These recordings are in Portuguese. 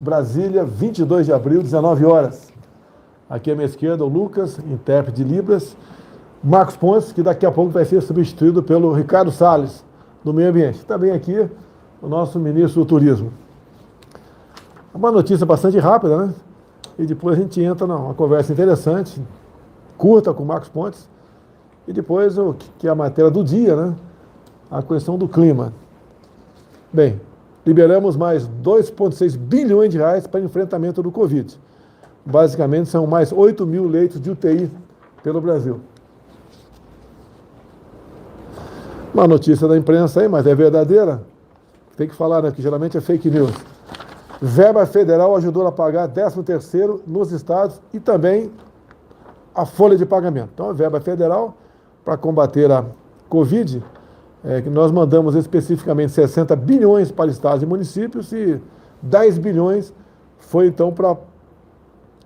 Brasília, 22 de abril, 19 horas. Aqui à minha esquerda, o Lucas, intérprete de Libras. Marcos Pontes, que daqui a pouco vai ser substituído pelo Ricardo Salles, do Meio Ambiente. Também aqui, o nosso ministro do Turismo. Uma notícia bastante rápida, né? E depois a gente entra numa conversa interessante, curta com o Marcos Pontes. E depois, o que é a matéria do dia, né? A questão do clima. Bem, liberamos mais 2,6 bilhões de reais para enfrentamento do Covid. Basicamente, são mais 8 mil leitos de UTI pelo Brasil. Uma notícia da imprensa aí, mas é verdadeira. Tem que falar, né? Que geralmente é fake news. Verba federal ajudou a pagar 13º nos estados e também a folha de pagamento. Então, a verba federal para combater a Covid, que nós mandamos especificamente 60 bilhões para estados e municípios e 10 bilhões foi então para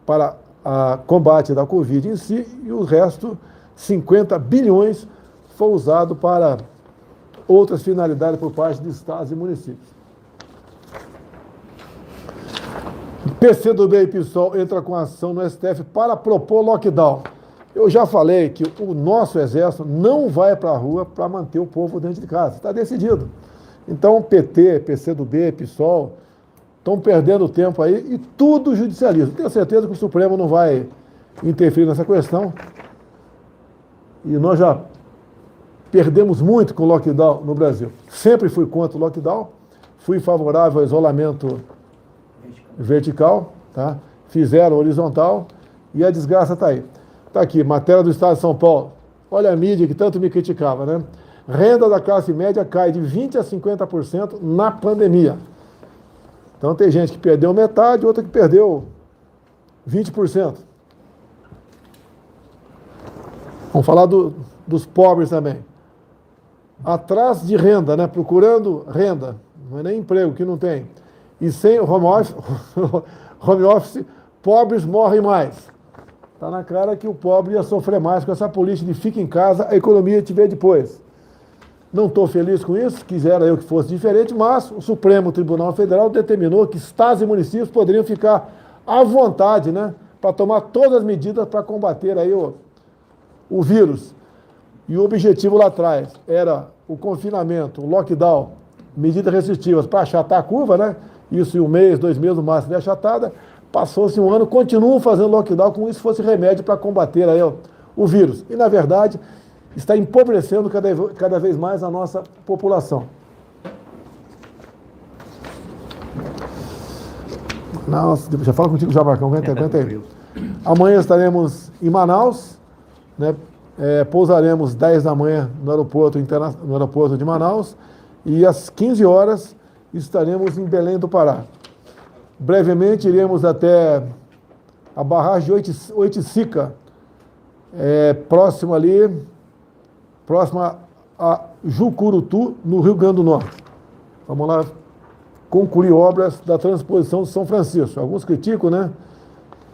o combate da Covid em si, e o resto, 50 bilhões, foi usado para outras finalidades por parte de estados e municípios. PCdoB e PSOL entra com ação no STF para propor lockdown. Eu já falei que o nosso exército não vai para a rua para manter o povo dentro de casa. Está decidido. Então, PT, PCdoB, PSOL estão perdendo tempo aí e tudo judicializa. Tenho certeza que o Supremo não vai interferir nessa questão. E nós já perdemos muito com o lockdown no Brasil. Sempre fui contra o lockdown, fui favorável ao isolamento vertical, tá? Fizeram horizontal e a desgraça está aí. Está aqui, matéria do Estado de São Paulo. Olha a mídia que tanto me criticava, né? Renda da classe média cai de 20% a 50% na pandemia. Então tem gente que perdeu metade, outra que perdeu 20%. Vamos falar dos pobres também. Atrás de renda, né? Procurando renda, não é nem emprego que não tem. E sem home office, pobres morrem mais. Está na cara que o pobre ia sofrer mais com essa política de fica em casa, a economia te vê depois. Não estou feliz com isso, quisera eu que fosse diferente, mas o Supremo Tribunal Federal determinou que estados e municípios poderiam ficar à vontade, né, para tomar todas as medidas para combater aí o vírus. E o objetivo lá atrás era o confinamento, o lockdown, medidas restritivas para achatar a curva, né? Isso em 1 mês, 2 meses no máximo de achatada. Passou-se um ano, continuam fazendo lockdown como se fosse remédio para combater aí o vírus. E, na verdade, está empobrecendo cada vez mais a nossa população. Nossa, já falo contigo já, Marcão, aguenta aí. Amanhã estaremos em Manaus, né? Pousaremos 10 da manhã no aeroporto de Manaus e às 15 horas estaremos em Belém do Pará. Brevemente iremos até a barragem de Oiticica, próximo a Jucurutu, no Rio Grande do Norte. Vamos lá concluir obras da transposição de São Francisco. Alguns criticam, né,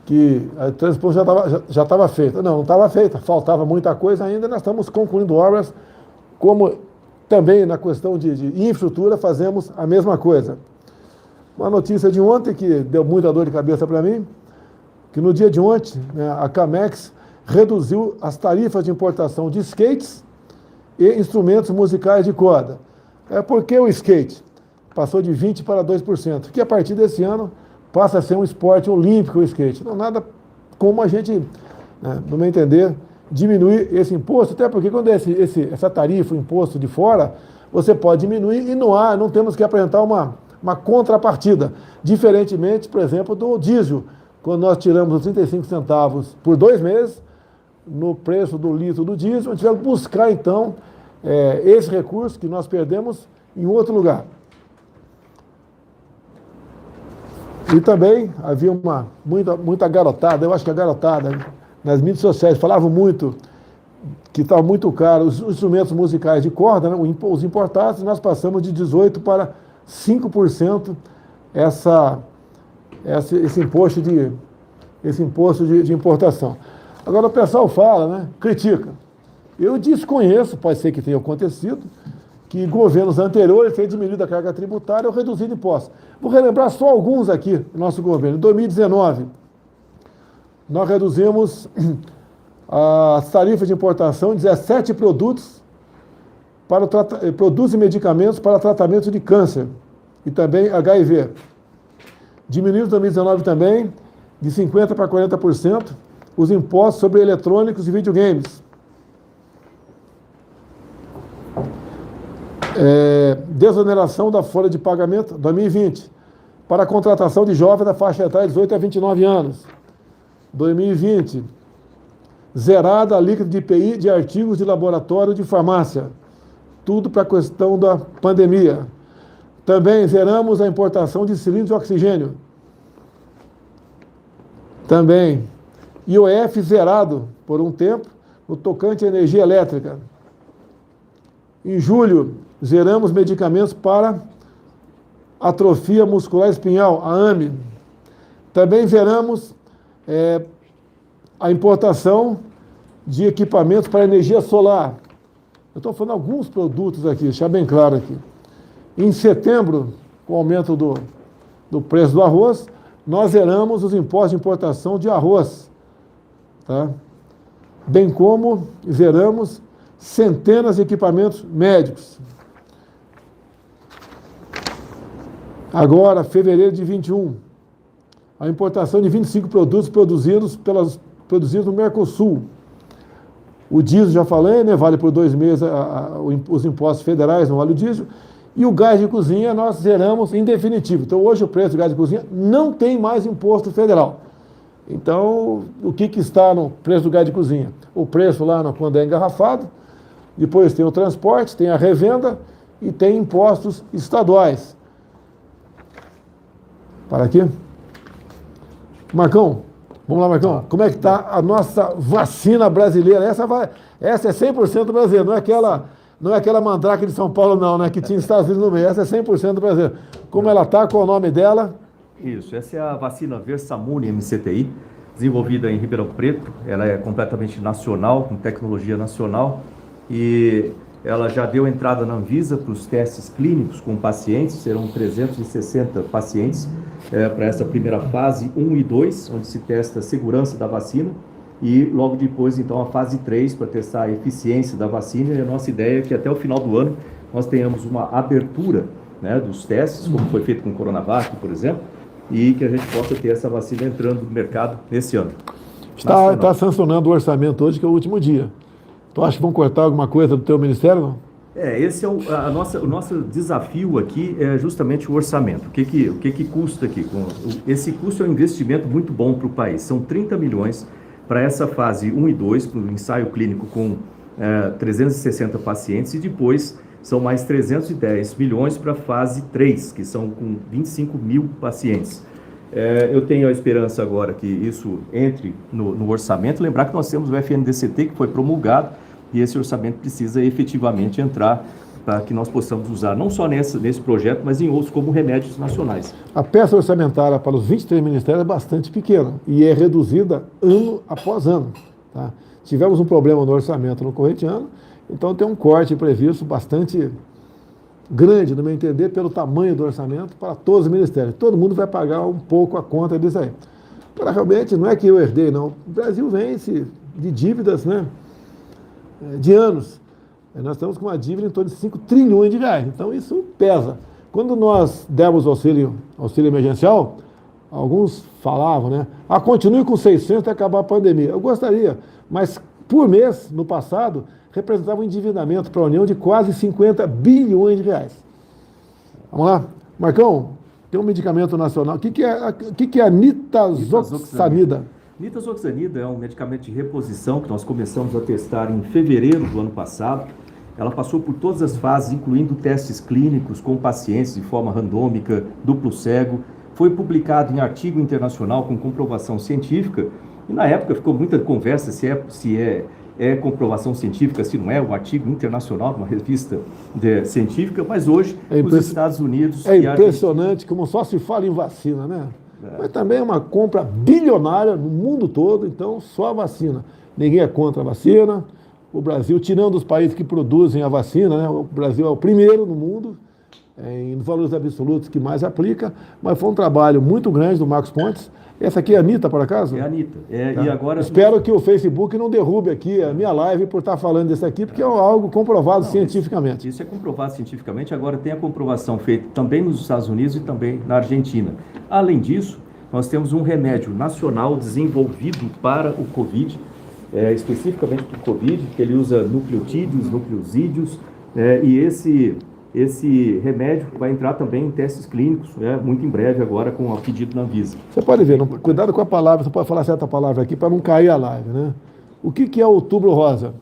que a transposição já estava feita. Não estava feita, faltava muita coisa ainda, nós estamos concluindo obras, como também na questão de infraestrutura fazemos a mesma coisa. Uma notícia de ontem que deu muita dor de cabeça para mim, que no dia de ontem, né, a Camex reduziu as tarifas de importação de skates e instrumentos musicais de corda. Por que o skate? Passou de 20% para 2%, que a partir desse ano passa a ser um esporte olímpico o skate. Não nada como a gente, né, no meu entender, diminuir esse imposto, até porque quando essa tarifa, o imposto de fora, você pode diminuir e não temos que apresentar uma contrapartida, diferentemente, por exemplo, do diesel, quando nós tiramos os 35 centavos por 2 meses, no preço do litro do diesel, a gente vai buscar, então, esse recurso que nós perdemos em outro lugar. E também havia muita garotada, eu acho que a garotada, nas mídias sociais, falavam muito que estava muito caro os instrumentos musicais de corda, né, os importados, nós passamos de 18% para 5% esse imposto de importação. Agora o pessoal fala, né, critica. Eu desconheço, pode ser que tenha acontecido, que governos anteriores têm diminuído a carga tributária ou reduzido impostos. Vou relembrar só alguns aqui do nosso governo. Em 2019, nós reduzimos as tarifas de importação de 17 produtos, produtos e medicamentos para tratamento de câncer e também HIV. Diminuímos em 2019 também, de 50% para 40%, os impostos sobre eletrônicos e videogames. Desoneração da folha de pagamento 2020 para a contratação de jovens da faixa etária de 18 a 29 anos. 2020, zerada a alíquota de IPI de artigos de laboratório de farmácia. Tudo para a questão da pandemia. Também zeramos a importação de cilindros de oxigênio. Também IOF zerado por um tempo no tocante à energia elétrica. Em julho, zeramos medicamentos para atrofia muscular espinhal, a AME. Também zeramos a importação de equipamentos para energia solar. Eu estou falando alguns produtos aqui, deixar bem claro aqui. Em setembro, com o aumento do preço do arroz, nós zeramos os impostos de importação de arroz, tá? Bem como zeramos centenas de equipamentos médicos. Agora, fevereiro de 21, a importação de 25 produtos produzidos no Mercosul. O diesel, já falei, né, vale por 2 meses os impostos federais no óleo diesel. E o gás de cozinha nós zeramos em definitivo. Então, hoje o preço do gás de cozinha não tem mais imposto federal. Então, o que está no preço do gás de cozinha? O preço lá quando é engarrafado, depois tem o transporte, tem a revenda e tem impostos estaduais. Para aqui. Marcão, vamos lá, Marcão. Como é que está a nossa vacina brasileira? Essa é 100% brasileira, não é aquela mandrake de São Paulo, não, né? Que tinha Estados Unidos no meio. Essa é 100% brasileira. Como ela está, qual é o nome dela? Isso, essa é a vacina Versamune MCTI, desenvolvida em Ribeirão Preto. Ela é completamente nacional, com tecnologia nacional, e ela já deu entrada na Anvisa para os testes clínicos com pacientes. Serão 360 pacientes para essa primeira fase 1 e 2, onde se testa a segurança da vacina, e logo depois, então, a fase 3 para testar a eficiência da vacina. E a nossa ideia é que até o final do ano nós tenhamos uma abertura, né, dos testes, como foi feito com o Coronavac, por exemplo, e que a gente possa ter essa vacina entrando no mercado nesse ano. Está sancionando o orçamento hoje, que é o último dia. Tu acha que vão cortar alguma coisa do teu ministério, não? Esse é o nosso desafio aqui, é justamente o orçamento. O que custa aqui? Esse custo é um investimento muito bom para o país. São 30 milhões para essa fase 1 e 2, para o ensaio clínico com 360 pacientes, e depois são mais 310 milhões para a fase 3, que são com 25 mil pacientes. Eu tenho a esperança agora que isso entre no orçamento. Lembrar que nós temos o FNDCT, que foi promulgado, e esse orçamento precisa efetivamente entrar para que nós possamos usar não só nesse projeto, mas em outros como remédios nacionais. A peça orçamentária para os 23 ministérios é bastante pequena e é reduzida ano após ano. Tá? Tivemos um problema no orçamento no corrente ano, então tem um corte previsto bastante grande, no meu entender, pelo tamanho do orçamento para todos os ministérios. Todo mundo vai pagar um pouco a conta disso aí. Para realmente, não é que eu herdei, não. O Brasil vence de dívidas, né, de anos. Nós estamos com uma dívida em torno de 5 trilhões de reais. Então, isso pesa. Quando nós demos auxílio emergencial, alguns falavam, né? Continue com 600 até acabar a pandemia. Eu gostaria, mas por mês, no passado, representava um endividamento para a União de quase 50 bilhões de reais. Vamos lá? Marcão, tem um medicamento nacional. O que é a nitazoxanida? Nitazoxanida é um medicamento de reposição que nós começamos a testar em fevereiro do ano passado. Ela passou por todas as fases, incluindo testes clínicos com pacientes de forma randômica, duplo cego. Foi publicado em artigo internacional com comprovação científica. E na época ficou muita conversa se é comprovação científica, se não é, um artigo internacional de uma revista científica, mas hoje os Estados Unidos... É impressionante como só se fala em vacina, né? Mas também é uma compra bilionária no mundo todo, então só a vacina. Ninguém é contra a vacina, o Brasil, tirando os países que produzem a vacina, né? O Brasil é o primeiro no mundo, em valores absolutos que mais aplica, mas foi um trabalho muito grande do Marcos Pontes. Essa aqui é a Anitta, por acaso? É a Anitta. Tá. E agora... Espero que o Facebook não derrube aqui a minha live por estar falando disso aqui, porque é algo comprovado cientificamente. Isso é comprovado cientificamente. Agora tem a comprovação feita também nos Estados Unidos e também na Argentina. Além disso, nós temos um remédio nacional desenvolvido para o Covid, especificamente para o Covid, que ele usa nucleotídeos, nucleosídeos, e esse remédio vai entrar também em testes clínicos, muito em breve agora com o pedido na Anvisa. Você pode ver, cuidado com a palavra, você pode falar certa palavra aqui para não cair a live, né? O que é o Outubro Rosa?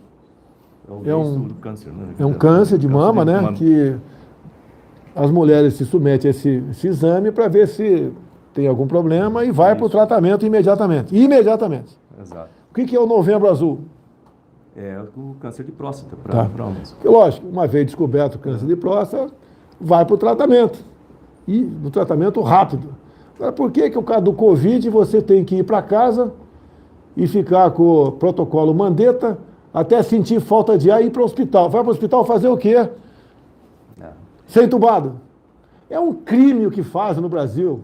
Câncer, né? É um câncer de mama, né? Que as mulheres se submetem a esse exame para ver se tem algum problema e vai para o tratamento imediatamente. Imediatamente. Exato. O que é o Novembro Azul? É o câncer de próstata para homens. Lógico, uma vez descoberto o câncer de próstata, vai para o tratamento. E no tratamento rápido. Agora, por que o caso do Covid você tem que ir para casa e ficar com o protocolo Mandetta até sentir falta de ar e ir para o hospital? Vai para o hospital fazer o quê? Ser entubado. É um crime o que faz no Brasil.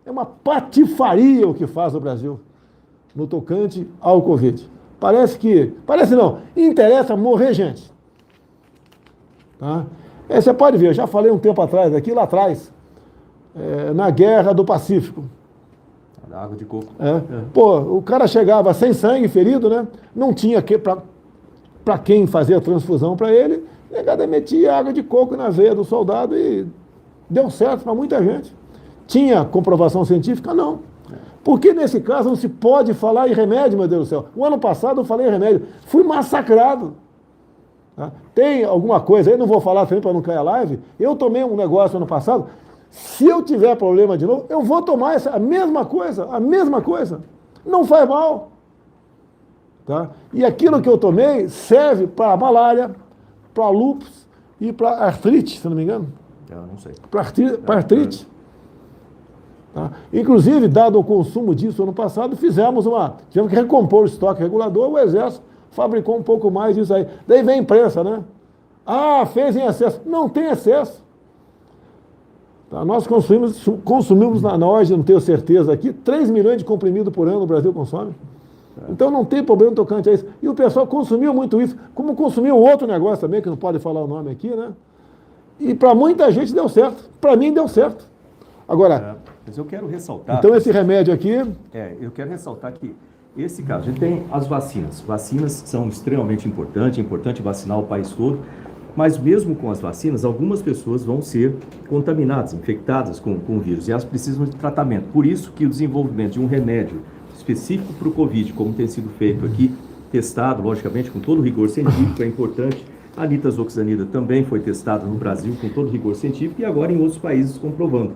É uma patifaria o que faz no Brasil no tocante ao Covid. Parece não, interessa morrer gente. Tá? Você pode ver, eu já falei um tempo atrás, lá atrás, na Guerra do Pacífico. Da água de coco. Pô, o cara chegava sem sangue, ferido, né? Não tinha para quem fazer a transfusão para ele, o negado metia água de coco na veia do soldado e deu certo para muita gente. Tinha comprovação científica? Não. Porque nesse caso não se pode falar em remédio, meu Deus do céu. O ano passado eu falei em remédio, fui massacrado. Tá? Tem alguma coisa aí, não vou falar também para não cair a live, eu tomei um negócio ano passado, se eu tiver problema de novo, eu vou tomar a mesma coisa. Não faz mal. Tá? E aquilo que eu tomei serve para malária, para lúpus e para artrite, se não me engano. Eu não sei. Para artrite. Tá? Inclusive, dado o consumo disso ano passado, tivemos que recompor o estoque regulador, o Exército fabricou um pouco mais disso aí. Daí vem a imprensa, né? Fez em excesso. Não tem excesso. Tá? Nós consumimos na ordem, não tenho certeza aqui, 3 milhões de comprimidos por ano o Brasil consome. Então não tem problema tocante a isso. E o pessoal consumiu muito isso, como consumiu outro negócio também, que não pode falar o nome aqui, né? E para muita gente deu certo. Para mim deu certo. Agora... Mas eu quero ressaltar... Então esse remédio aqui... eu quero ressaltar que esse caso, a gente tem as vacinas. Vacinas são extremamente importantes, é importante vacinar o país todo, mas mesmo com as vacinas, algumas pessoas vão ser contaminadas, infectadas com o vírus, e elas precisam de tratamento. Por isso que o desenvolvimento de um remédio específico para o Covid, como tem sido feito aqui, testado, logicamente, com todo o rigor científico, é importante. A nitazoxanida também foi testada no Brasil com todo o rigor científico e agora em outros países comprovando.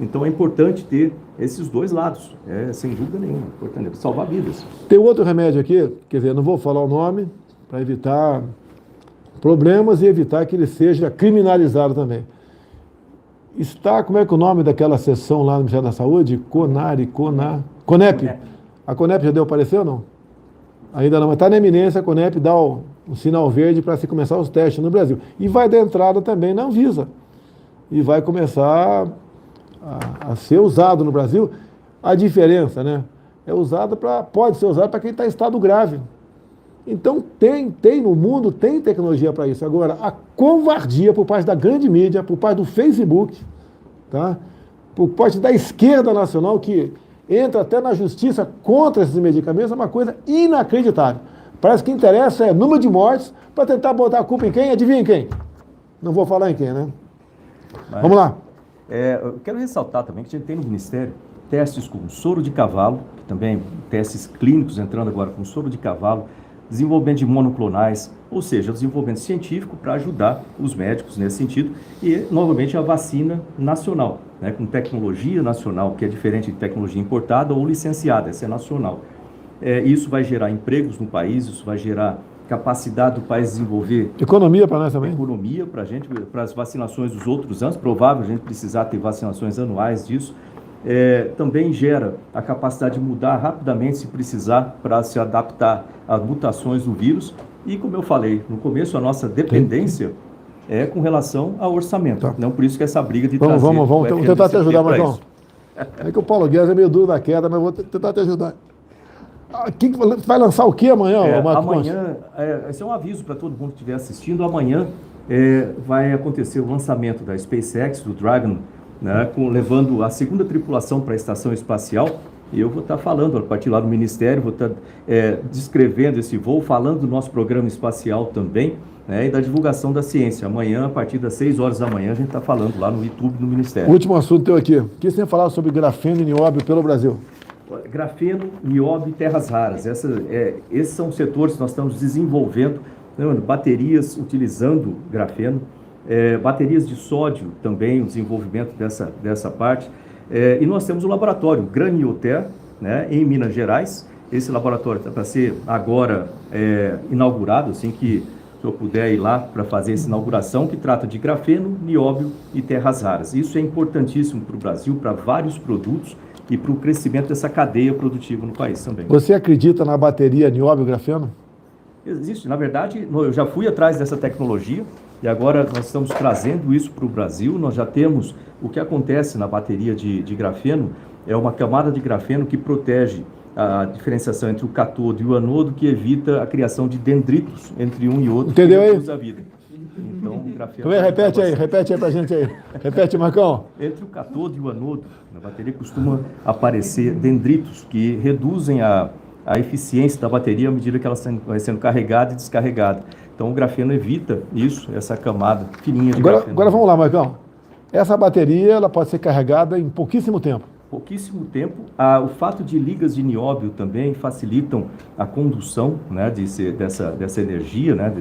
Então é importante ter esses dois lados, sem dúvida nenhuma, importante salvar vidas. Tem outro remédio aqui, quer dizer, não vou falar o nome, para evitar problemas e evitar que ele seja criminalizado também. Como é que é o nome daquela seção lá no Ministério da Saúde? CONEP. A CONEP já deu parecer ou não? Ainda não, mas está na eminência, a CONEP dá o sinal verde para se começar os testes no Brasil. E vai dar entrada também na Anvisa. E vai começar a ser usado no Brasil. A diferença, né? Pode ser usado para quem está em estado grave. Então tem no mundo, tem tecnologia para isso. Agora, a covardia por parte da grande mídia, por parte do Facebook, tá? Por parte da esquerda nacional, que entra até na justiça contra esses medicamentos, é uma coisa inacreditável. Parece que interessa número de mortes para tentar botar a culpa em quem? Adivinha em quem? Não vou falar em quem, né? Vamos lá. Eu quero ressaltar também que a gente tem no Ministério testes com soro de cavalo, que também testes clínicos entrando agora com soro de cavalo, desenvolvimento de monoclonais, ou seja, desenvolvimento científico para ajudar os médicos nesse sentido, e novamente a vacina nacional, né, com tecnologia nacional, que é diferente de tecnologia importada ou licenciada, essa é nacional. Isso vai gerar empregos no país, isso vai gerar capacidade do país desenvolver... Economia para nós também. Economia para a gente, para as vacinações dos outros anos, provável a gente precisar ter vacinações anuais disso. Também gera a capacidade de mudar rapidamente, se precisar, para se adaptar às mutações do vírus. E como eu falei no começo, a nossa dependência é com relação ao orçamento. Tá. Não por isso que essa briga de Vamos trazer tentar te FMCT ajudar, pra Marcão. isso. É que o Paulo Guedes é meio duro da queda, mas vou tentar te ajudar. Vai lançar o que amanhã, Marcos? Amanhã, esse é um aviso para todo mundo que estiver assistindo. Amanhã vai acontecer o lançamento da SpaceX, do Dragon, né, levando a segunda tripulação para a estação espacial. E eu vou estar falando, a partir lá do Ministério, vou estar descrevendo esse voo, falando do nosso programa espacial também, né, e da divulgação da ciência. Amanhã, a partir das 6 horas da manhã, a gente está falando lá no YouTube do Ministério. Último assunto teu aqui. O que você tem falar sobre grafeno e nióbio pelo Brasil? Grafeno, nióbio e terras raras. Esses são os setores que nós estamos desenvolvendo, né, baterias utilizando grafeno, baterias de sódio também, o desenvolvimento dessa parte. E nós temos o laboratório Granioter, né, em Minas Gerais. Esse laboratório está para ser agora inaugurado, assim que se eu puder ir lá para fazer essa inauguração, que trata de grafeno, nióbio e terras raras. Isso é importantíssimo para o Brasil, para vários produtos e para o crescimento dessa cadeia produtiva no país também. Você acredita na bateria nióbio-grafeno? Existe. Na verdade, eu já fui atrás dessa tecnologia e agora nós estamos trazendo isso para o Brasil. Nós já temos o que acontece na bateria de grafeno, é uma camada de grafeno que protege a diferenciação entre o cátodo e o anodo, que evita a criação de dendritos entre um e outro. Entendeu aí? A vida. Então, o grafeno... Repete aí pra gente aí. Repete, Marcão. Entre o cátodo e o anodo, na bateria costuma aparecer dendritos que reduzem a eficiência da bateria à medida que ela vai sendo carregada e descarregada. Então, o grafeno evita isso, essa camada fininha de grafeno. Agora vamos lá, Marcão. Essa bateria ela pode ser carregada em pouquíssimo tempo. Pouquíssimo tempo. O fato de ligas de nióbio também facilitam a condução, né, dessa energia, né,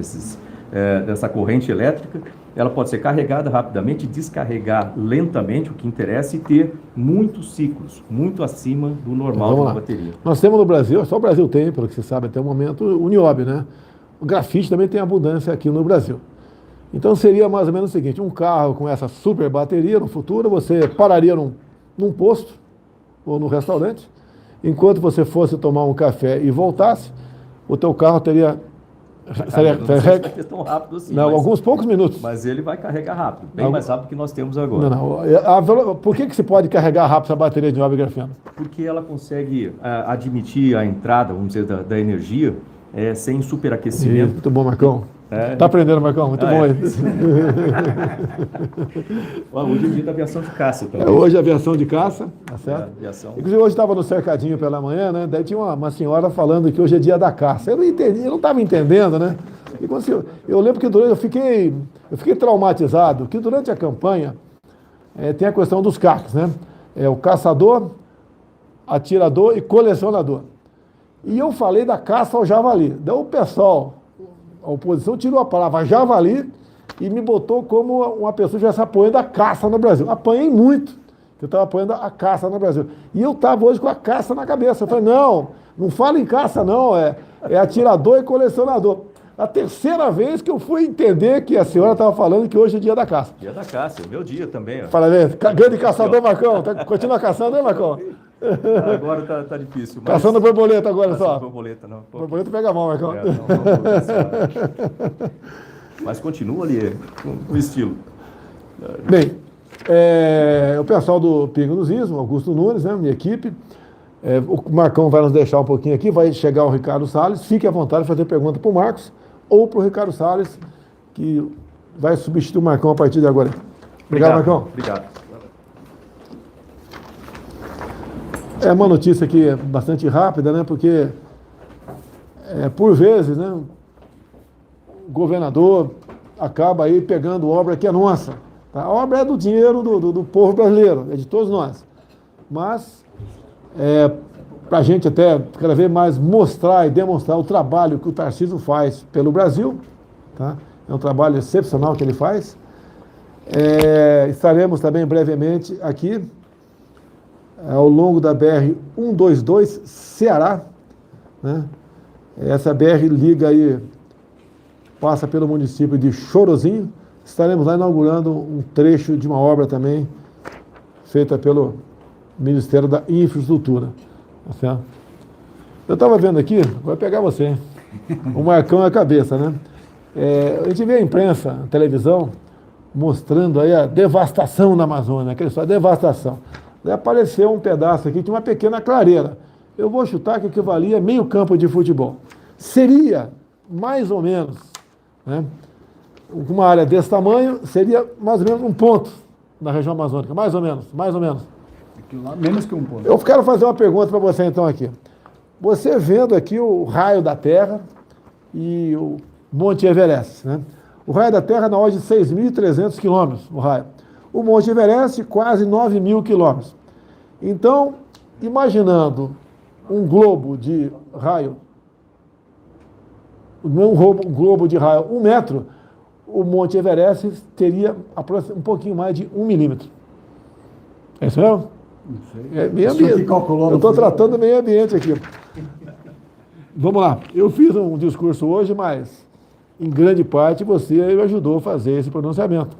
dessa corrente elétrica. Ela pode ser carregada rapidamente, descarregar lentamente, o que interessa, e ter muitos ciclos, muito acima do normal de uma bateria. Nós temos no Brasil, só o Brasil tem, pelo que se sabe até o momento, o nióbio, né? O grafite também tem abundância aqui no Brasil. Então seria mais ou menos o seguinte: um carro com essa super bateria, no futuro, você pararia num posto ou no restaurante, enquanto você fosse tomar um café e voltasse, o teu carro teria... Não é tão rápido assim. Não, alguns poucos minutos. Mas ele vai carregar rápido, bem mais rápido que nós temos agora. Por que se pode carregar rápido essa bateria de nióbio e grafeno? Porque ela consegue admitir a entrada, vamos dizer, da energia sem superaquecimento. Muito bom, Marcão. Tá aprendendo, Marcão? Muito bom aí. Hoje é dia da aviação de caça também. Hoje é aviação de caça, tá certo? Aviação. Inclusive, hoje estava no cercadinho pela manhã, né? Daí tinha uma senhora falando que hoje é dia da caça. Eu não entendi, eu não estava entendendo, né? E quando eu lembro que eu fiquei traumatizado, que durante a campanha tem a questão dos CACs, né? O caçador, atirador e colecionador. E eu falei da caça ao javali. Daí o pessoal, a oposição, tirou a palavra javali e me botou como uma pessoa que estivesse apoiando a caça no Brasil. Apanhei muito, que eu estava apoiando a caça no Brasil. E eu estava hoje com a caça na cabeça. Eu falei, não fala em caça não, é atirador e colecionador. A terceira vez que eu fui entender que a senhora estava falando que hoje é dia da caça. Dia da caça, meu dia também. Ó. Fala, grande caçador, Marcão. Continua caçando, né, Marcão? Agora tá difícil. Mas... Caçando borboleta agora só. Borboleta, não. Borboleta pega a mão, Marcão. Mas continua ali com o estilo. Bem, o pessoal do Pingo nos Is, Augusto Nunes, né, minha equipe. O Marcão vai nos deixar um pouquinho aqui, vai chegar o Ricardo Salles. Fique à vontade de fazer pergunta para o Marcos ou para o Ricardo Salles, que vai substituir o Marcão a partir de agora. Obrigado, Marcão. Obrigado. É uma notícia aqui bastante rápida, né? Porque, por vezes, né, o governador acaba aí pegando obra que é nossa. Tá? A obra é do dinheiro do povo brasileiro, é de todos nós. Mas, para a gente até cada vez mais mostrar e demonstrar o trabalho que o Tarcísio faz pelo Brasil, tá? É um trabalho excepcional que ele faz. Estaremos também brevemente aqui ao longo da BR-122 Ceará, né? Essa BR liga aí, passa pelo município de Chorozinho. Estaremos lá inaugurando um trecho de uma obra também feita pelo Ministério da Infraestrutura. Tá certo? Eu estava vendo aqui, vai pegar você, hein? O Marcão é a cabeça, né? A gente vê a imprensa, a televisão, mostrando aí a devastação na Amazônia, aquela história, devastação. Daí apareceu um pedaço aqui, tinha uma pequena clareira. Eu vou chutar que equivalia a meio campo de futebol. Seria, mais ou menos, né, uma área desse tamanho, seria mais ou menos um ponto na região amazônica, mais ou menos, mais ou menos. Aquilo lá, menos que um ponto. Eu quero fazer uma pergunta para você então aqui. Você vendo aqui o raio da Terra e o Monte Everest, né? O raio da Terra na ordem de 6.300 quilômetros, o raio. O Monte Everest, quase 9.000 quilômetros. Então, imaginando um globo de raio, um globo de raio 1 metro, o Monte Everest teria um pouquinho mais de 1 milímetro. É isso mesmo? Não sei. É meio ambiente. Eu estou tratando do meio ambiente aqui. Vamos lá. Eu fiz um discurso hoje, mas em grande parte você me ajudou a fazer esse pronunciamento.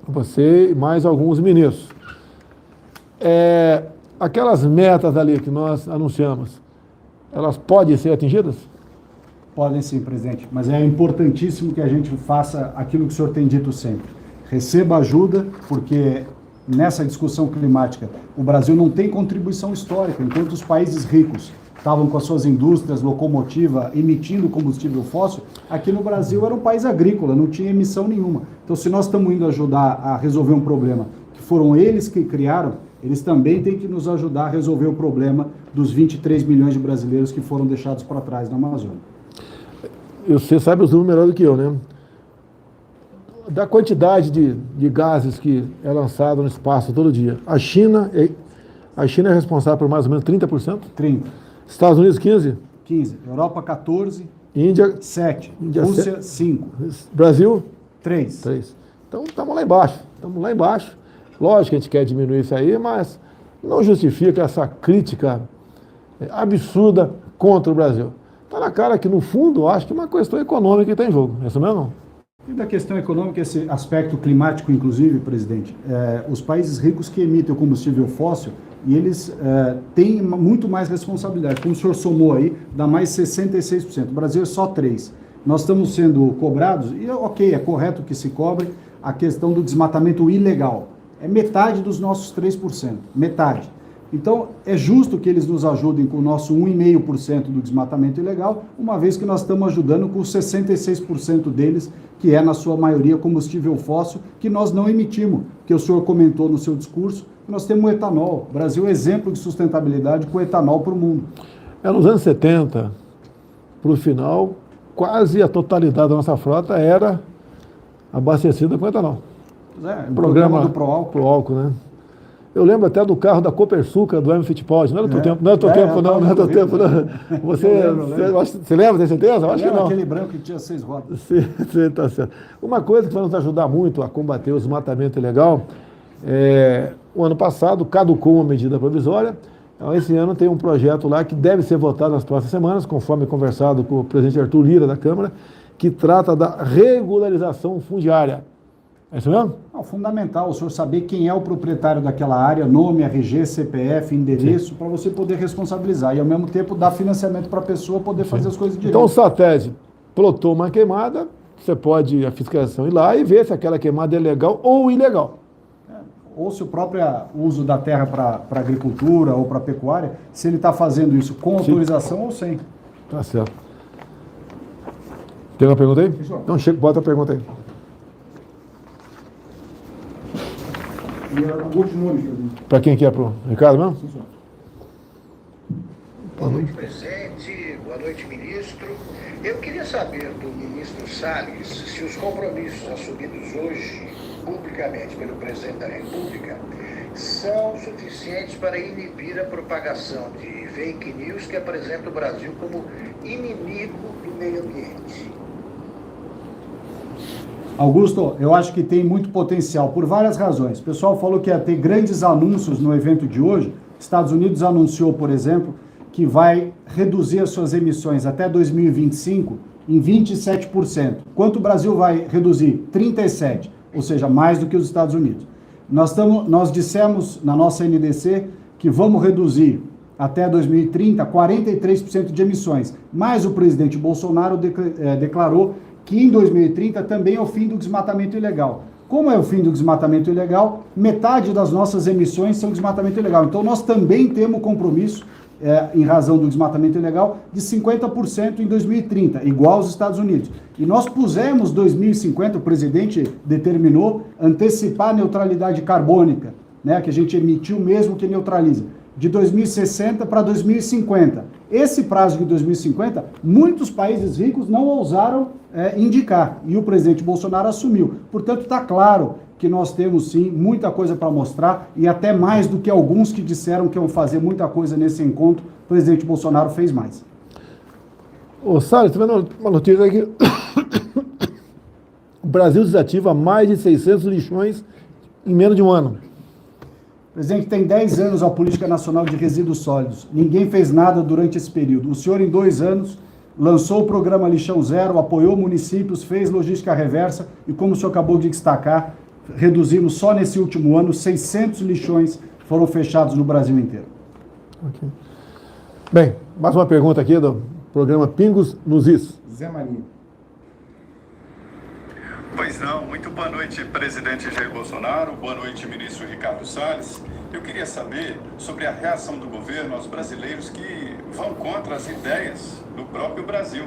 Você e mais alguns ministros. Aquelas metas ali que nós anunciamos, elas podem ser atingidas? Podem sim, presidente, mas é importantíssimo que a gente faça aquilo que o senhor tem dito sempre. Receba ajuda, porque nessa discussão climática o Brasil não tem contribuição histórica, enquanto os países ricos estavam com as suas indústrias, locomotiva, emitindo combustível fóssil, aqui no Brasil era um país agrícola, não tinha emissão nenhuma. Então, se nós estamos indo ajudar a resolver um problema que foram eles que criaram, eles também têm que nos ajudar a resolver o problema dos 23 milhões de brasileiros que foram deixados para trás na Amazônia. Você sabe os números melhor do que eu, né? Da quantidade de gases que é lançado no espaço todo dia. A China é responsável por mais ou menos 30%? 30%. Estados Unidos, 15%? 15%. Europa, 14%. Índia, 7%. Índia, Rússia, 5%. Brasil? 3%. Então, estamos lá embaixo. Estamos lá embaixo. Lógico que a gente quer diminuir isso aí, mas não justifica essa crítica absurda contra o Brasil. Está na cara que, no fundo, acho que é uma questão econômica que está em jogo. É isso mesmo? E da questão econômica, esse aspecto climático, inclusive, presidente, os países ricos que emitem o combustível fóssil, e eles têm muito mais responsabilidade. Como o senhor somou aí, dá mais 66%. O Brasil é só 3%. Nós estamos sendo cobrados, e ok, é correto que se cobre a questão do desmatamento ilegal. É metade dos nossos 3%, metade. Então, é justo que eles nos ajudem com o nosso 1,5% do desmatamento ilegal, uma vez que nós estamos ajudando com os 66% deles, que é, na sua maioria, combustível fóssil, que nós não emitimos, que o senhor comentou no seu discurso. Nós temos o etanol. O Brasil é exemplo de sustentabilidade com etanol para o mundo. Nos anos 70, para o final, quase a totalidade da nossa frota era abastecida com etanol. O programa do Proálcool. Né? Eu lembro até do carro da Copersucar, do Hermes Fittipaldi. Não era do teu tempo, não. Não era do teu tempo, não. Você lembra, tem certeza? Eu acho que não. Aquele branco que tinha 6 rodas. Sim, tá certo. Uma coisa que vai nos ajudar muito a combater o desmatamento ilegal, o ano passado caducou uma medida provisória. Então, esse ano tem um projeto lá que deve ser votado nas próximas semanas, conforme conversado com o presidente Arthur Lira da Câmara, que trata da regularização fundiária. É isso mesmo? Não, fundamental o senhor saber quem é o proprietário daquela área, nome, RG, CPF, endereço, para você poder responsabilizar e, ao mesmo tempo, dar financiamento para a pessoa poder fazer as coisas direito. Então, o SATED plotou uma queimada, você pode, a fiscalização, ir lá e ver se aquela queimada é legal ou ilegal. Ou se o próprio uso da terra para agricultura ou para pecuária, se ele está fazendo isso com autorização ou sem. Tá certo. Tem uma pergunta aí? Senhor. Não, chega, bota a pergunta aí. Para quem que é? Para o Ricardo mesmo? Sim, senhor. Boa noite, presidente. Boa noite, ministro. Eu queria saber do ministro Salles se os compromissos assumidos hoje, publicamente, pelo presidente da República, são suficientes para inibir a propagação de fake news que apresentam o Brasil como inimigo do meio ambiente. Augusto, eu acho que tem muito potencial, por várias razões. O pessoal falou que ia ter grandes anúncios no evento de hoje. Estados Unidos anunciou, por exemplo, que vai reduzir as suas emissões até 2025 em 27%. Quanto o Brasil vai reduzir? 37%, ou seja, mais do que os Estados Unidos. Nós dissemos na nossa NDC que vamos reduzir até 2030, 43% de emissões. Mas o presidente Bolsonaro declarou que em 2030 também é o fim do desmatamento ilegal. Como é o fim do desmatamento ilegal, metade das nossas emissões são desmatamento ilegal. Então nós também temos compromisso, em razão do desmatamento ilegal, de 50% em 2030, igual aos Estados Unidos. E nós pusemos 2050, o presidente determinou antecipar a neutralidade carbônica, né, que a gente emitiu mesmo que neutraliza, de 2060 para 2050. Esse prazo de 2050, muitos países ricos não ousaram indicar, e o presidente Bolsonaro assumiu. Portanto, está claro que nós temos, sim, muita coisa para mostrar, e até mais do que alguns que disseram que iam fazer muita coisa nesse encontro, o presidente Bolsonaro fez mais. Ô, Salles, estou vendo uma notícia aqui. O Brasil desativa mais de 600 lixões em menos de um ano. O presidente tem 10 anos a Política Nacional de Resíduos Sólidos. Ninguém fez nada durante esse período. O senhor, em 2 anos, lançou o programa Lixão Zero, apoiou municípios, fez logística reversa e, como o senhor acabou de destacar, reduzimos só nesse último ano 600 lixões foram fechados no Brasil inteiro. Okay. Bem, mais uma pergunta aqui do programa Pingos nos Is. Zé Maria. Pois não, muito boa noite, presidente Jair Bolsonaro, boa noite, ministro Ricardo Salles. Eu queria saber sobre a reação do governo aos brasileiros que vão contra as ideias do próprio Brasil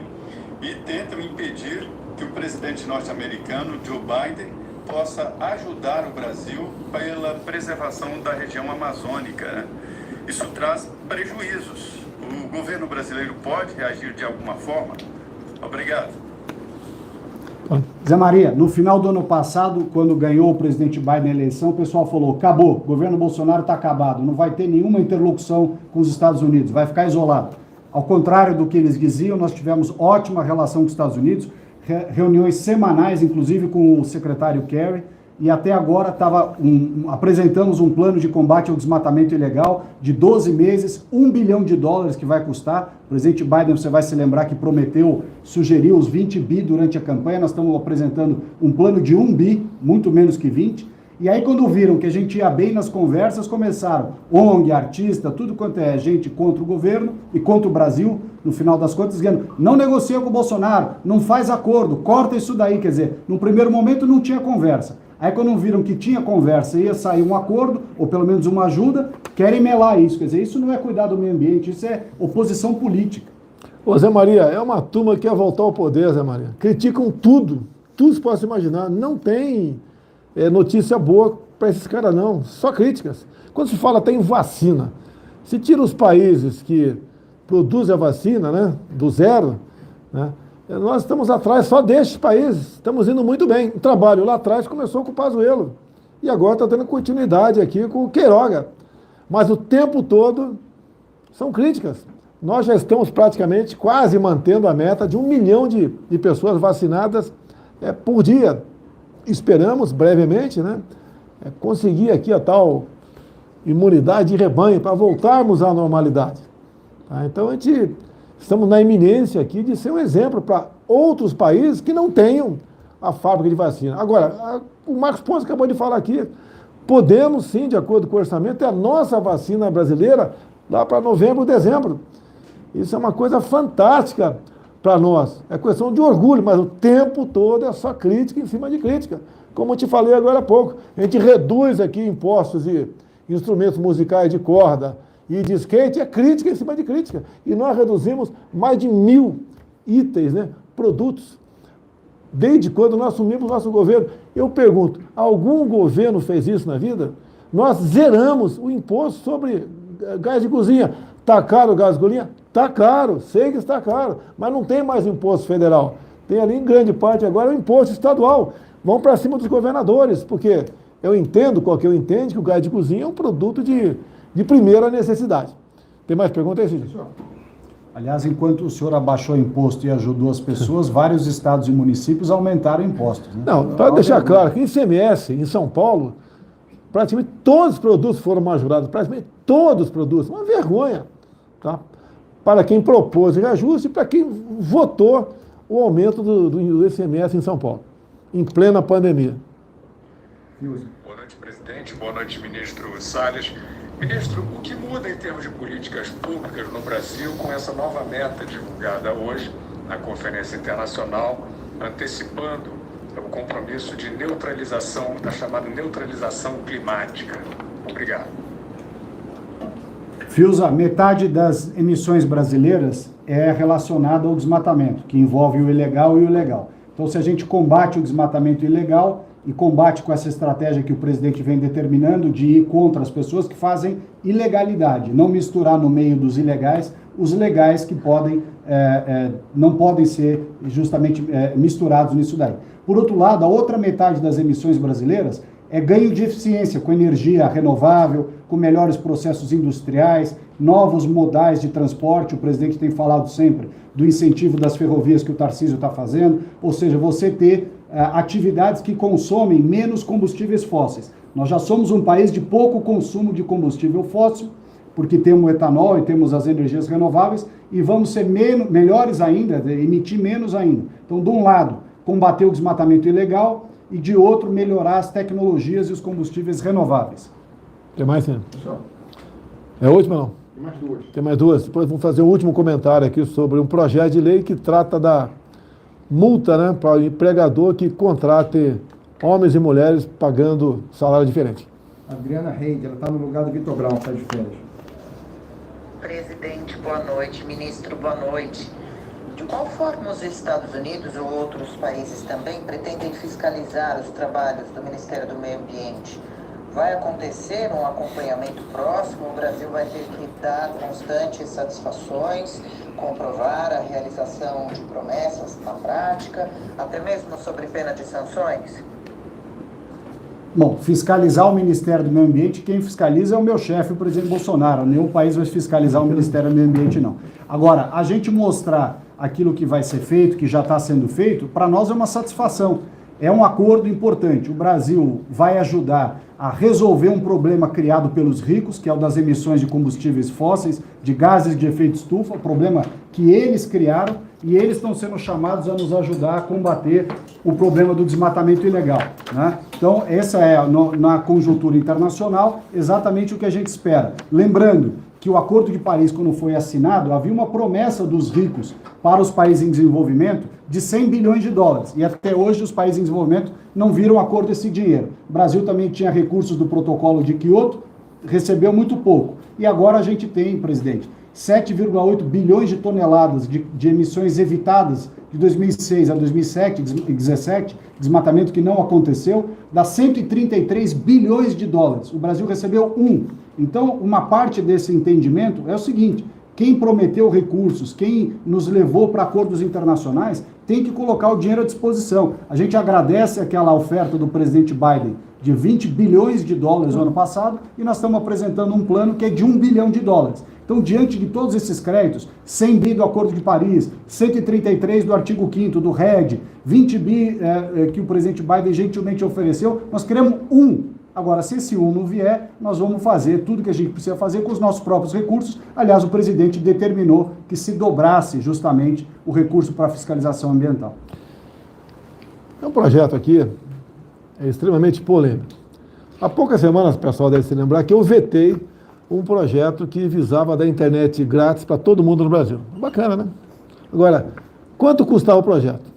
e tentam impedir que o presidente norte-americano, Joe Biden, possa ajudar o Brasil pela preservação da região amazônica, né? Isso traz prejuízos. O governo brasileiro pode reagir de alguma forma? Obrigado. Zé Maria, no final do ano passado, quando ganhou o presidente Biden a eleição, o pessoal falou, acabou, o governo Bolsonaro está acabado, não vai ter nenhuma interlocução com os Estados Unidos, vai ficar isolado. Ao contrário do que eles diziam, nós tivemos ótima relação com os Estados Unidos, reuniões semanais, inclusive com o secretário Kerry, e até agora apresentamos um plano de combate ao desmatamento ilegal de 12 meses, $1 bilhão que vai custar. O presidente Biden, você vai se lembrar que prometeu, sugeriu os 20 bi durante a campanha, nós estamos apresentando um plano de 1 bi, muito menos que 20. E aí quando viram que a gente ia bem nas conversas, começaram ONG, artista, tudo quanto é gente contra o governo e contra o Brasil, no final das contas, dizendo, não negocia com o Bolsonaro, não faz acordo, corta isso daí, quer dizer, no primeiro momento não tinha conversa. Aí quando viram que tinha conversa e ia sair um acordo, ou pelo menos uma ajuda, querem melar isso. Quer dizer, isso não é cuidar do meio ambiente, isso é oposição política. Ô, Zé Maria, é uma turma que quer voltar ao poder, Zé Maria. Criticam tudo se possa imaginar. Não tem notícia boa para esses caras, não. Só críticas. Quando se fala até em vacina, se tira os países que produzem a vacina, né, do zero, né, nós estamos atrás só destes países, estamos indo muito bem. O trabalho lá atrás começou com o Pazuello e agora está tendo continuidade aqui com o Queiroga. Mas o tempo todo são críticas. Nós já estamos praticamente quase mantendo a meta de 1 milhão de pessoas vacinadas por dia. Esperamos brevemente, né, conseguir aqui a tal imunidade de rebanho para voltarmos à normalidade. Tá? Então estamos na iminência aqui de ser um exemplo para outros países que não tenham a fábrica de vacina. Agora, o Marcos Pontes acabou de falar aqui, podemos sim, de acordo com o orçamento, ter a nossa vacina brasileira lá para novembro, dezembro. Isso é uma coisa fantástica para nós. É questão de orgulho, mas o tempo todo é só crítica em cima de crítica. Como eu te falei agora há pouco, a gente reduz aqui impostos e instrumentos musicais de corda, e de skate, é crítica em cima de crítica. E nós reduzimos mais de 1.000 itens, né, produtos, desde quando nós assumimos nosso governo. Eu pergunto, algum governo fez isso na vida? Nós zeramos o imposto sobre gás de cozinha. Está caro o gás de cozinha? Está caro, sei que está caro, mas não tem mais imposto federal. Tem ali, em grande parte, agora o imposto estadual. Vão para cima dos governadores, porque eu entendo, qualquer um entende, que o gás de cozinha é um produto de primeira necessidade. Tem mais perguntas aí, Cid? Aliás, enquanto o senhor abaixou o imposto e ajudou as pessoas, vários estados e municípios aumentaram impostos. Né? Não, para deixar claro que em ICMS, em São Paulo, praticamente todos os produtos foram majorados, praticamente todos os produtos. Uma vergonha, tá? Para quem propôs o reajuste e para quem votou o aumento do ICMS em São Paulo, em plena pandemia. Boa noite, presidente. Boa noite, ministro Salles. Ministro, o que muda em termos de políticas públicas no Brasil com essa nova meta divulgada hoje na Conferência Internacional, antecipando o compromisso de neutralização, da chamada neutralização climática? Obrigado. Fiuza, metade das emissões brasileiras é relacionada ao desmatamento, que envolve o ilegal e o legal. Então, se a gente combate o desmatamento ilegal e combate com essa estratégia que o presidente vem determinando de ir contra as pessoas que fazem ilegalidade, não misturar no meio dos ilegais os legais que podem, não podem ser justamente misturados nisso daí. Por outro lado, a outra metade das emissões brasileiras é ganho de eficiência com energia renovável, com melhores processos industriais, novos modais de transporte. O presidente tem falado sempre do incentivo das ferrovias que o Tarcísio está fazendo, ou seja, você ter atividades que consomem menos combustíveis fósseis. Nós já somos um país de pouco consumo de combustível fóssil, porque temos o etanol e temos as energias renováveis, e vamos ser melhores ainda, emitir menos ainda. Então, de um lado, combater o desmatamento ilegal, e de outro, melhorar as tecnologias e os combustíveis renováveis. Tem mais, sim? É a última, não? Tem mais duas. Tem mais duas. Depois vamos fazer o último comentário aqui sobre um projeto de lei que trata da multa, né, para o empregador que contrate homens e mulheres pagando salário diferente. Adriana Reide, ela está no lugar do Vitor Brown, está de férias. Presidente, boa noite. Ministro, boa noite. De qual forma os Estados Unidos ou outros países também pretendem fiscalizar os trabalhos do Ministério do Meio Ambiente? Vai acontecer um acompanhamento próximo? O Brasil vai ter que dar constantes satisfações, comprovar a realização de promessas na prática, até mesmo sobre pena de sanções? Bom, fiscalizar o Ministério do Meio Ambiente, quem fiscaliza é o meu chefe, o presidente Bolsonaro. Nenhum país vai fiscalizar o Ministério do Meio Ambiente, não. Agora, a gente mostrar aquilo que vai ser feito, que já está sendo feito, para nós é uma satisfação. É um acordo importante. O Brasil vai ajudar a resolver um problema criado pelos ricos, que é o das emissões de combustíveis fósseis, de gases de efeito estufa, problema que eles criaram, e eles estão sendo chamados a nos ajudar a combater o problema do desmatamento ilegal, né? Então, essa é, na conjuntura internacional, exatamente o que a gente espera. Lembrando que o Acordo de Paris, quando foi assinado, havia uma promessa dos ricos para os países em desenvolvimento de 100 bilhões de dólares. E até hoje os países em desenvolvimento não viram a cor desse dinheiro. O Brasil também tinha recursos do protocolo de Kyoto, recebeu muito pouco. E agora a gente tem, presidente, 7,8 bilhões de toneladas de emissões evitadas de 2006 a 2017, desmatamento que não aconteceu, dá 133 bilhões de dólares. O Brasil recebeu 1. Então, uma parte desse entendimento é o seguinte: quem prometeu recursos, quem nos levou para acordos internacionais, tem que colocar o dinheiro à disposição. A gente agradece aquela oferta do presidente Biden de 20 bilhões de dólares no ano passado, e nós estamos apresentando um plano que é de 1 bilhão de dólares. Então, diante de todos esses créditos, 100 bi do Acordo de Paris, 133 do artigo 5º do RED, 20 bi que o presidente Biden gentilmente ofereceu, nós queremos 1. Agora, se esse 1 não vier, nós vamos fazer tudo que a gente precisa fazer com os nossos próprios recursos. Aliás, o presidente determinou que se dobrasse justamente o recurso para a fiscalização ambiental. É um projeto aqui extremamente polêmico. Há poucas semanas, o pessoal deve se lembrar que eu vetei um projeto que visava dar internet grátis para todo mundo no Brasil. Bacana, né? Agora, quanto custava o projeto?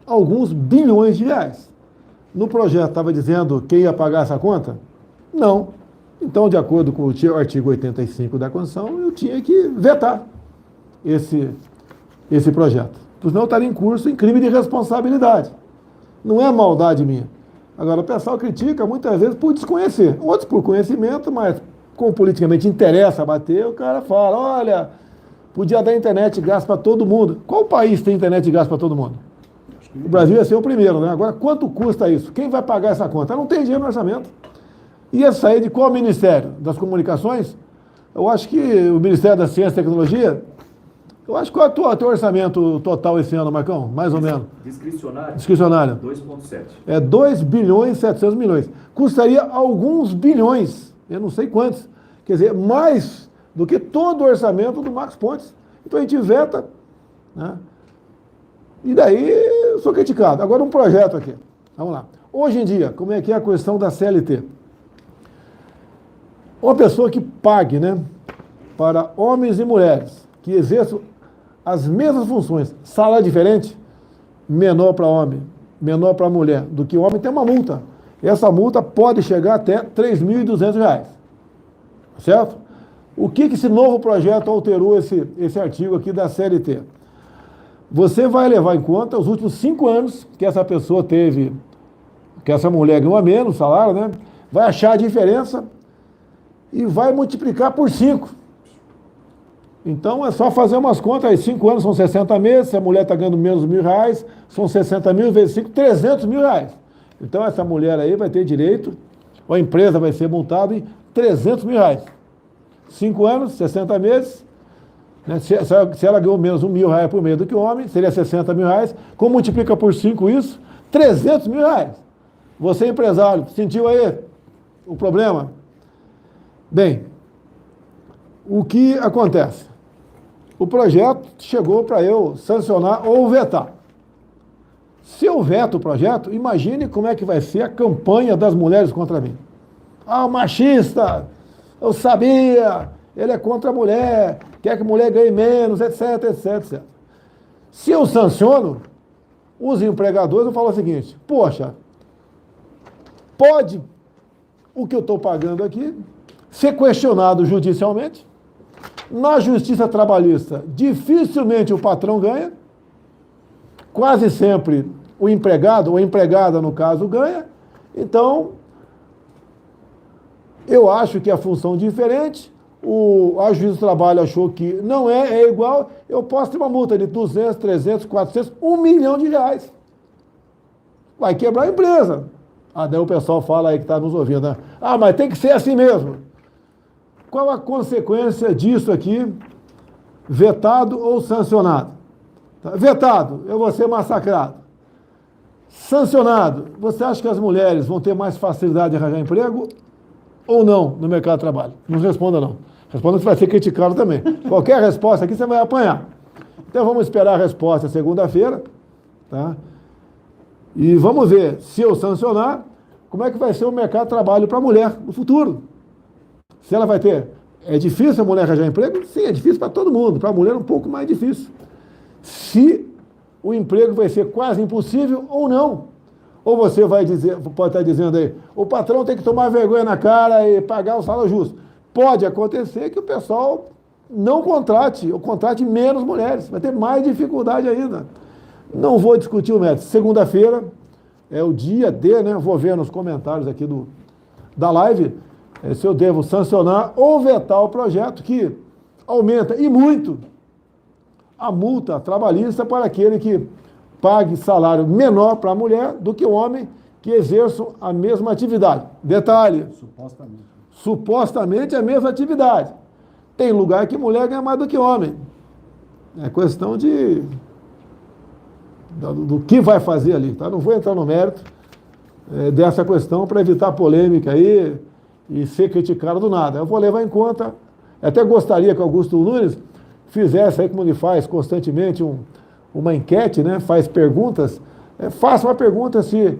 Alguns bilhões de reais. No projeto estava dizendo quem ia pagar essa conta? Não. Então, de acordo com o artigo 85 da Constituição, eu tinha que vetar esse projeto. Senão eu estaria em curso em crime de responsabilidade. Não é maldade minha. Agora, o pessoal critica muitas vezes por desconhecer. Outros por conhecimento, mas como politicamente interessa bater, o cara fala, olha, podia dar internet grátis para todo mundo. Qual país tem internet grátis para todo mundo? O Brasil ia ser o primeiro, né? Agora, quanto custa isso? Quem vai pagar essa conta? Não tem dinheiro no orçamento. Ia sair de qual ministério? Das comunicações? Eu acho que o Ministério da Ciência e Tecnologia, eu acho que qual é o teu orçamento total esse ano, Marcão? Mais ou menos. Discricionário? Discricionário. 2,7. É 2 bilhões e 700 milhões. Custaria alguns bilhões, eu não sei quantos. Quer dizer, mais do que todo o orçamento do Marcos Pontes. Então a gente veta, né? E daí eu sou criticado. Agora um projeto aqui. Vamos lá. Hoje em dia, como é que é a questão da CLT? Uma pessoa que pague, né, para homens e mulheres que exerçam as mesmas funções, salário diferente, menor para homem, menor para mulher do que o homem, tem uma multa. Essa multa pode chegar até R$ 3.200, certo? O que esse novo projeto alterou esse artigo aqui da CLT? Você vai levar em conta os últimos 5 anos que essa pessoa teve, que essa mulher ganhou a menos salário, né? Vai achar a diferença e vai multiplicar por 5. Então é só fazer umas contas aí, 5 anos são 60 meses, se a mulher está ganhando menos R$ 1.000, são 60 mil vezes 5, R$ 300 mil. Então essa mulher aí vai ter direito, ou a empresa vai ser multada em R$ 300 mil. 5 anos, 60 meses, né? Se ela ganhou menos R$ 1.000 por mês do que o homem, seria 60 mil reais. Como multiplica por 5 isso? R$ 300 mil. Você, empresário, sentiu aí o problema? Bem, o que acontece? O projeto chegou para eu sancionar ou vetar. Se eu veto o projeto, imagine como é que vai ser a campanha das mulheres contra mim. Ah, o machista, eu sabia, ele é contra a mulher, quer que a mulher ganhe menos, etc, etc, etc. Se eu sanciono, os empregadores vão falar o seguinte: poxa, pode o que eu estou pagando aqui ser questionado judicialmente. Na justiça trabalhista, dificilmente o patrão ganha, quase sempre o empregado, ou a empregada, no caso, ganha. Então, eu acho que a função diferente, a juíza do trabalho achou que não é igual, eu posso ter uma multa de 200, 300, 400, R$ 1 milhão. Vai quebrar a empresa. Daí o pessoal fala aí que está nos ouvindo, né? Ah, mas tem que ser assim mesmo. Qual a consequência disso aqui, vetado ou sancionado? Vetado, eu vou ser massacrado. Sancionado, você acha que as mulheres vão ter mais facilidade de arranjar emprego ou não no mercado de trabalho? Não responda não. Responda que você vai ser criticado também. Qualquer resposta aqui você vai apanhar. Então vamos esperar a resposta segunda-feira, tá? E vamos ver, se eu sancionar, como é que vai ser o mercado de trabalho para a mulher no futuro. Se ela vai ter... É difícil a mulher arranjar emprego? Sim, é difícil para todo mundo. Para a mulher é um pouco mais difícil. Se o emprego vai ser quase impossível ou não. Ou você vai dizer, pode estar dizendo aí, o patrão tem que tomar vergonha na cara e pagar o salário justo. Pode acontecer que o pessoal não contrate, ou contrate menos mulheres. Vai ter mais dificuldade ainda. Não vou discutir o método. Segunda-feira é o dia D, né? Vou ver nos comentários aqui da live se eu devo sancionar ou vetar o projeto que aumenta, e muito, a multa trabalhista para aquele que pague salário menor para a mulher do que o homem que exerça a mesma atividade. Detalhe, supostamente a mesma atividade. Tem lugar que mulher ganha mais do que homem. É questão do que vai fazer ali, tá? Não vou entrar no mérito dessa questão para evitar polêmica aí e ser criticado do nada. Eu vou levar em conta, até gostaria que Augusto Nunes fizesse aí, como ele faz constantemente, uma enquete, né? Faz perguntas. Faça uma pergunta se...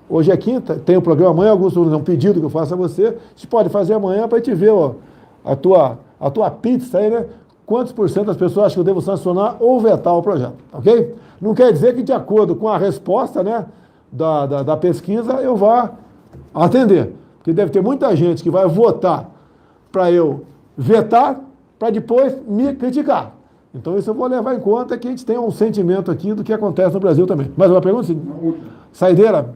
Hoje é quinta, tem o programa amanhã, Augusto Nunes, é um pedido que eu faço a você. Você pode fazer amanhã para a gente ver a tua pizza aí, né? Quantos por cento das pessoas acham que eu devo sancionar ou vetar o projeto, ok? Não quer dizer que, de acordo com a resposta, né, da pesquisa, eu vá atender. Porque deve ter muita gente que vai votar para eu vetar, para depois me criticar. Então isso eu vou levar em conta, que a gente tem um sentimento aqui do que acontece no Brasil também. Mais uma pergunta? Sim. Saideira?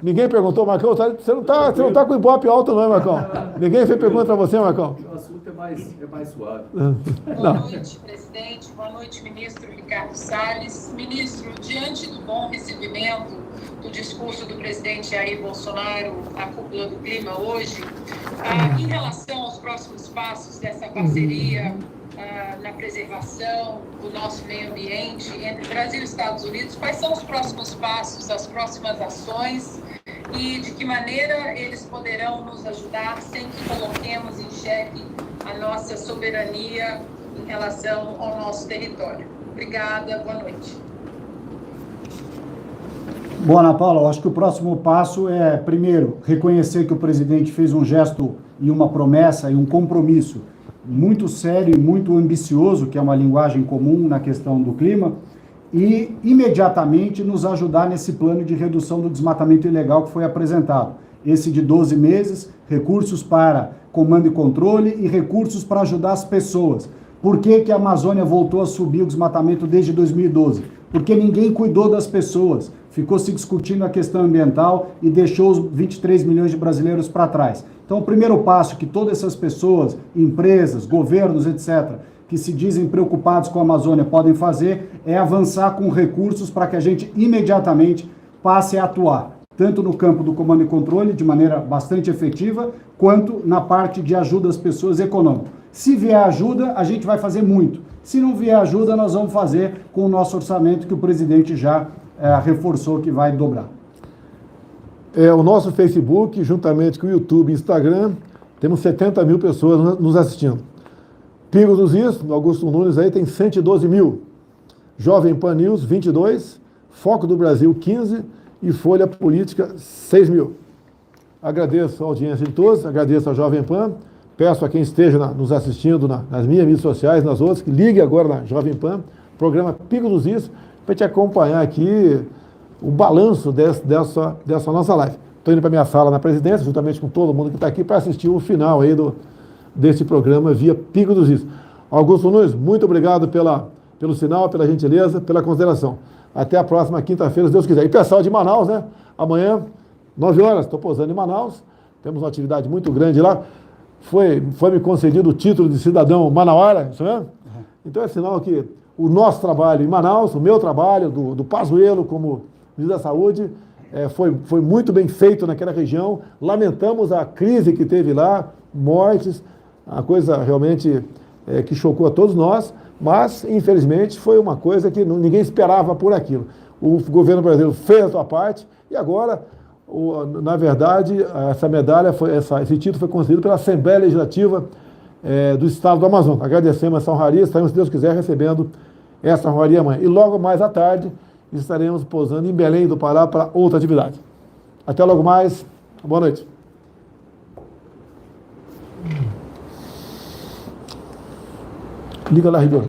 Ninguém perguntou, Marcão? Você não tá com o ibope alto não, Marcão? Ninguém fez pergunta para você, Marcão? O assunto é mais suave. Boa noite, presidente. Boa noite, ministro Ricardo Salles. Ministro, diante do bom recebimento do discurso do presidente Jair Bolsonaro à cúpula do clima hoje, em relação aos próximos passos dessa parceria na preservação do nosso meio ambiente entre Brasil e Estados Unidos, quais são os próximos passos, as próximas ações e de que maneira eles poderão nos ajudar sem que coloquemos em xeque a nossa soberania em relação ao nosso território? Obrigada, boa noite. Bom, Ana Paula, eu acho que o próximo passo é, primeiro, reconhecer que o presidente fez um gesto e uma promessa e um compromisso muito sério e muito ambicioso, que é uma linguagem comum na questão do clima, e imediatamente nos ajudar nesse plano de redução do desmatamento ilegal que foi apresentado. Esse de 12 meses, recursos para comando e controle e recursos para ajudar as pessoas. Por que a Amazônia voltou a subir o desmatamento desde 2012? Porque ninguém cuidou das pessoas, ficou se discutindo a questão ambiental e deixou os 23 milhões de brasileiros para trás. Então, o primeiro passo que todas essas pessoas, empresas, governos, etc., que se dizem preocupados com a Amazônia podem fazer é avançar com recursos para que a gente imediatamente passe a atuar, tanto no campo do comando e controle, de maneira bastante efetiva, quanto na parte de ajuda às pessoas econômica. Se vier ajuda, a gente vai fazer muito. Se não vier ajuda, nós vamos fazer com o nosso orçamento, que o presidente já reforçou que vai dobrar. O nosso Facebook, juntamente com o YouTube e Instagram, temos 70 mil pessoas nos assistindo. Pingos dos Is, no Augusto Nunes, aí tem 112 mil. Jovem Pan News, 22. Foco do Brasil, 15. E Folha Política, 6 mil. Agradeço a audiência de todos, agradeço a Jovem Pan. Peço a quem esteja nos assistindo nas minhas mídias sociais, nas outras, que ligue agora na Jovem Pan, programa Pingos dos Is, para te acompanhar aqui o balanço dessa nossa live. Estou indo para minha sala na presidência, juntamente com todo mundo que está aqui, para assistir o final aí desse programa via Pingos dos Is. Augusto Nunes, muito obrigado pelo sinal, pela gentileza, pela consideração. Até a próxima quinta-feira, se Deus quiser. E pessoal de Manaus, né? Amanhã, 9 horas, estou posando em Manaus. Temos uma atividade muito grande lá. Foi me concedido o título de cidadão manauara, isso mesmo? Então é sinal que o nosso trabalho em Manaus, o meu trabalho, do Pazuello como ministro da Saúde, foi muito bem feito naquela região. Lamentamos a crise que teve lá, mortes, a coisa realmente que chocou a todos nós, mas, infelizmente, foi uma coisa que ninguém esperava por aquilo. O governo brasileiro fez a sua parte e agora, na verdade, essa medalha, esse título foi concedido pela Assembleia Legislativa do Estado do Amazonas. Agradecemos essa honraria, estaremos, se Deus quiser, recebendo essa honraria amanhã. E logo mais à tarde, estaremos pousando em Belém do Pará para outra atividade. Até logo mais. Boa noite. Liga lá, Ribeiro.